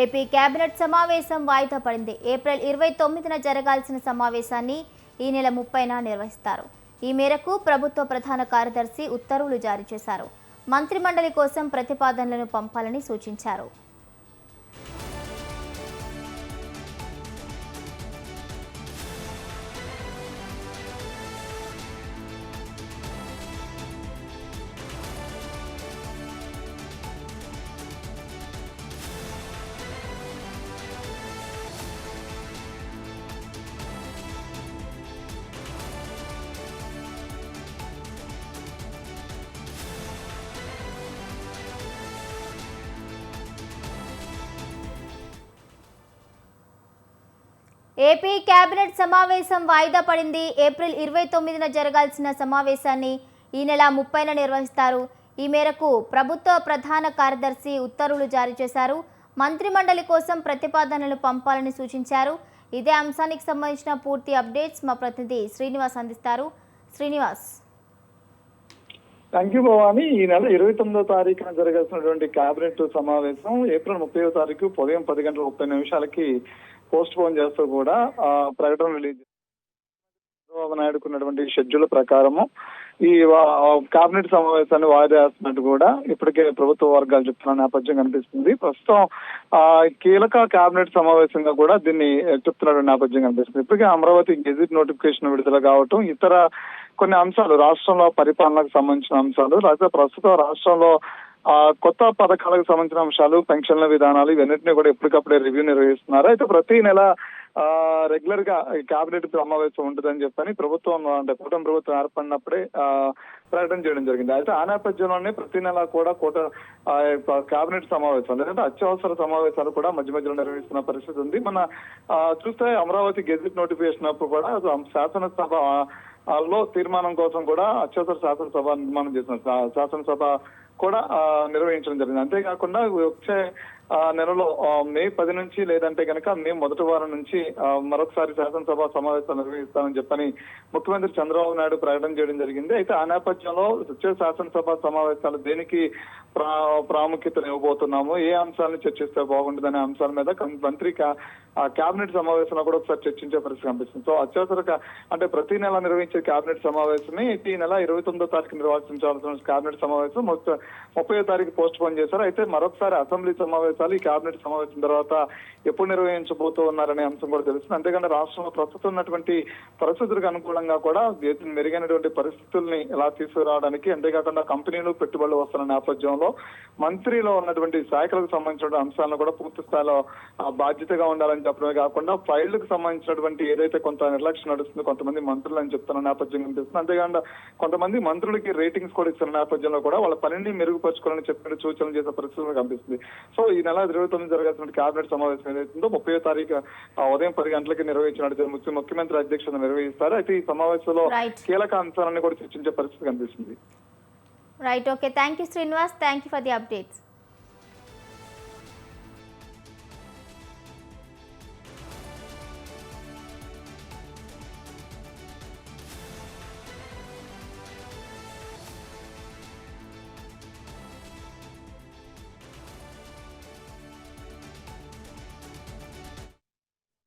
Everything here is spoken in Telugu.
ఏపీ కేబినెట్ సమావేశం వాయిదా పడింది. ఏప్రిల్ 29న జరగాల్సిన సమావేశాన్ని ఈ నెల 30న నిర్వహిస్తారు. ఈ మేరకు ప్రభుత్వ ప్రధాన కార్యదర్శి ఉత్తర్వులు జారీ చేశారు. మంత్రిమండలి కోసం ప్రతిపాదనలను పంపాలని సూచించారు. ఏపీ కేబినెట్ సమావేశం వాయిదా పడింది. ఏప్రిల్ 29న జరగాల్సిన సమావేశాన్ని ఈ నెల 30న నిర్వహిస్తారు. ఈ మేరకు ప్రభుత్వ ప్రధాన కార్యదర్శి ఉత్తర్వులు జారీ చేశారు. మంత్రిమండలి కోసం ప్రతిపాదనలు పంపాలని సూచించారు. ఇదే అంశానికి సంబంధించిన పూర్తి అప్డేట్స్ మా ప్రతినిధి శ్రీనివాస్ అందిస్తారు. శ్రీనివాస్. Thank you Bhavani. ఈ నెల 29వ తారీఖున జరగాల్సినటువంటి కేబినెట్ సమావేశం ఏప్రిల్ 30వ తారీఖు ఉదయం 10:30 పోస్ట్ పోన్ చేస్తూ కూడా ప్రకటన రిలీజ్ చంద్రబాబు నాయుడుకు ఉన్నటువంటి షెడ్యూల్ ప్రకారము ఈ కేబినెట్ సమావేశాన్ని వాయిదా వేస్తున్నట్టు కూడా ఇప్పటికే ప్రభుత్వ వర్గాలు చెప్తున్న నేపథ్యం కనిపిస్తుంది. ప్రస్తుతం కీలక కేబినెట్ సమావేశంగా కూడా దీన్ని చెప్తున్న నేపథ్యం కనిపిస్తుంది. ఇప్పటికే అమరావతి గెజిట్ నోటిఫికేషన్ విడుదల కావటం, ఇతర కొన్ని అంశాలు రాష్ట్రంలో పరిపాలనకు సంబంధించిన అంశాలు, లేకపోతే ప్రస్తుతం రాష్ట్రంలో కొత్త పథకాలకు సంబంధించిన అంశాలు, పెన్షన్ల విధానాలు, ఇవన్నింటినీ కూడా ఎప్పటికప్పుడే రివ్యూ నిర్వహిస్తున్నారు. అయితే ప్రతి నెల రెగ్యులర్ గా ఈ కేబినెట్ సమావేశం ఉంటుందని చెప్పని ప్రభుత్వం అంటే కూటమి ప్రభుత్వం ఏర్పడినప్పుడే ప్రకటన చేయడం జరిగింది. అయితే ఆ నేపథ్యంలోనే ప్రతి నెల కూడా కేబినెట్ సమావేశం లేదంటే అత్యవసర సమావేశాలు కూడా మధ్య మధ్యలో నిర్వహిస్తున్న పరిస్థితి ఉంది. మన చూస్తే అమరావతి గెజిట్ నోటిఫికేషన్ అప్పుడు కూడా శాసనసభ లో తీర్మానం కోసం కూడా అత్యవసర శాసనసభ నిర్మాణం చేసిన శాసనసభ కూడా నిర్వహించడం జరిగింది. అంతేకాకుండా వచ్చే నెలలో మే 10 నుంచి లేదంటే కనుక మే మొదటి వారం నుంచి మరొకసారి శాసనసభ సమావేశాలు నిర్వహిస్తామని చెప్పని ముఖ్యమంత్రి చంద్రబాబు నాయుడు ప్రకటన చేయడం జరిగింది. అయితే ఆ నేపథ్యంలో వచ్చే శాసనసభ సమావేశాలు దేనికి ప్రాముఖ్యతను ఇవ్వబోతున్నాము, ఏ అంశాలను చర్చిస్తే బాగుంటుందనే అంశాల మీద మంత్రి కేబినెట్ సమావేశంలో కూడా ఒకసారి చర్చించే పరిస్థితి కనిపిస్తుంది. సో అత్యవసర అంటే ప్రతి నెల నిర్వహించే కేబినెట్ సమావేశమే ఈ నెల 29వ తారీఖు నిర్వహించాల్సిన కేబినెట్ సమావేశం 30వ తారీఖు పోస్ట్ పోన్ చేశారు. అయితే మరొకసారి అసెంబ్లీ సమావేశాలు ఈ కేబినెట్ సమావేశం తర్వాత ఎప్పుడు నిర్వహించబోతూ ఉన్నారనే అంశం కూడా తెలుస్తుంది. అంతేకాని రాష్ట్రంలో ప్రస్తుతం ఉన్నటువంటి పరిస్థితులకు అనుకూలంగా కూడా మెరుగైనటువంటి పరిస్థితుల్ని ఎలా తీసుకురావడానికి, అంతేకాకుండా కంపెనీలు పెట్టుబడులు వస్తున్న నేపథ్యంలో మంత్రిలో ఉన్నటువంటి శాఖలకు సంబంధించిన అంశాలను కూడా పూర్తి స్థాయిలో బాధ్యతగా ఉండాలని చెప్పడమే కాకుండా ఫైళ్లకు సంబంధించినటువంటి ఏదైతే కొంత నిర్లక్ష్యం నడుస్తుందో కొంతమంది మంత్రులు అని చెప్తున్న నేపథ్యం కనిపిస్తుంది. అంతేకాకుండా కొంతమంది మంత్రులకి రేటింగ్స్ కూడా ఇస్తున్న నేపథ్యంలో కూడా వాళ్ళ పనిని మెరుగుపరచుకోవాలని చెప్పిన సూచనలు చేసే పరిస్థితులు కనిపిస్తుంది. సో ఈ నెల 29 జరగాల్సిన కేబినెట్ సమావేశం ఏదైతుందో 30వ తారీఖు ఉదయం 10 గంటలకి నిర్వహించినట్టు ముఖ్యమంత్రి అధ్యక్షతన నిర్వహిస్తారు. అయితే ఈ సమావేశంలో కీలక అంశాలను కూడా చర్చించే పరిస్థితి కనిపిస్తుంది. Right, okay, thank you Srinivas, thank you for the updates.